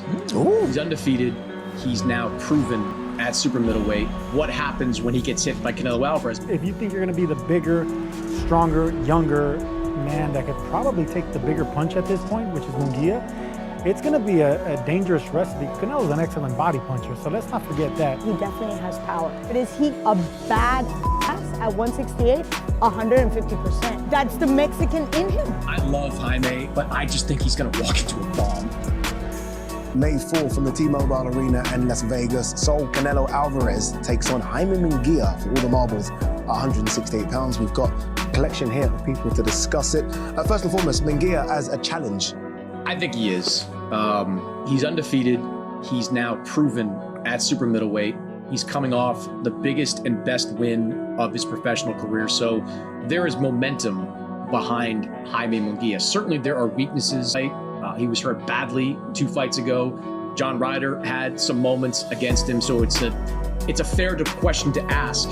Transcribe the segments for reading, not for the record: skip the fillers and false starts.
fights. Ooh. He's undefeated. He's now proven at super middleweight. What happens when he gets hit by Canelo Alvarez? If you think you're going to be the bigger, stronger, younger man that could probably take the bigger punch at this point, which is Munguia, it's going to be a dangerous recipe. Canelo's an excellent body puncher, so let's not forget that. He definitely has power. But is he a bad ass at 168? 150%. That's the Mexican in him. I love Jaime, but I just think he's going to walk into a bomb. May 4th from the T-Mobile Arena in Las Vegas, Sol Canelo Alvarez takes on Jaime Munguia for all the marbles, 168 pounds. We've got a collection here of people to discuss it. First and foremost, Munguia as a challenge. I think he is. He's undefeated. He's now proven at super middleweight. He's coming off the biggest and best win of his professional career. So there is momentum behind Jaime Munguia. Certainly there are weaknesses. He was hurt badly 2 fights ago. John Ryder had some moments against him. So it's a fair question to ask.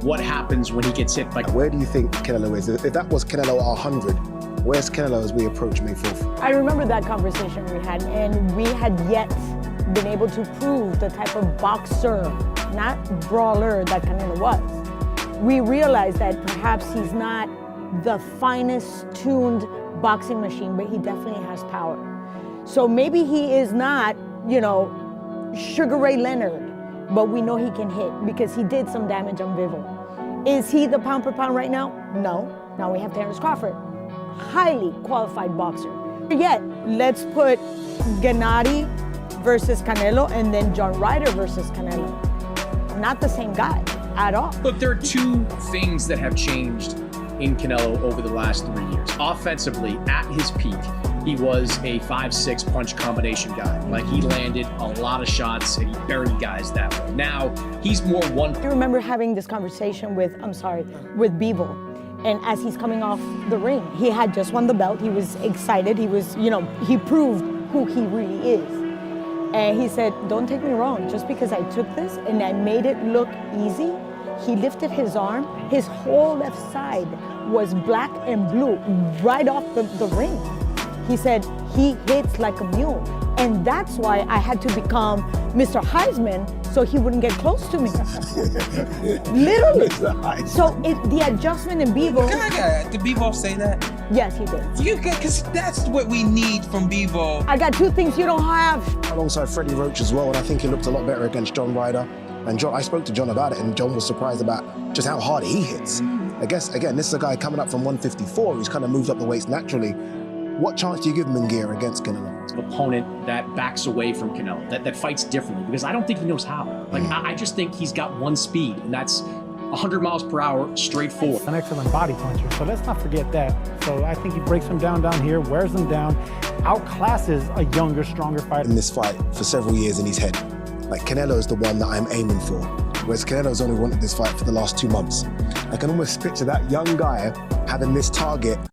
What happens when he gets hit by... Where do you think Canelo is? If that was Canelo at 100, where's Canelo as we approach May 4th? I remember that conversation we had, and we had yet been able to prove the type of boxer, not brawler, that Canelo was. We realized that perhaps he's not the finest tuned boxing machine, but he definitely has power. So maybe he is not, Sugar Ray Leonard, but we know he can hit because he did some damage on Bivol. Is he the pound per pound right now? No. Now we have Terrence Crawford. Highly qualified boxer. Yet, let's put Gennady versus Canelo and then John Ryder versus Canelo. Not the same guy at all. Look, there are 2 things that have changed in Canelo over the last 3 years. Offensively, at his peak, he was a 5-6 punch combination guy. Like, he landed a lot of shots and he buried guys that way. Now, he's more one. I remember having this conversation with Bivol. And as he's coming off the ring, he had just won the belt. He was excited. He was, he proved who he really is. And he said, don't take me wrong, just because I took this and I made it look easy, he lifted his arm, his whole left side was black and blue right off the ring. He said, he hits like a mule. And that's why I had to become Mr. Heisman so he wouldn't get close to me. Literally. So the adjustment in Bivol. Did Bivol say that? Yes, he did. Because that's what we need from Bivol. I got 2 things you don't have. Alongside Freddie Roach as well, and I think he looked a lot better against John Ryder. And I spoke to John about it, and John was surprised about just how hard he hits. I guess, again, this is a guy coming up from 154 who's kind of moved up the weights naturally. What chance do you give Munguia against Canelo? An opponent that backs away from Canelo, that fights differently, because I don't think he knows how. Like, I just think he's got one speed, and that's 100 miles per hour straight forward. An excellent body puncher, so let's not forget that. So I think he breaks him down here, wears him down, outclasses a younger, stronger fighter. In this fight for several years in his head. Like, Canelo is the one that I'm aiming for, whereas Canelo's only wanted this fight for the last 2 months. I can almost picture that young guy having this target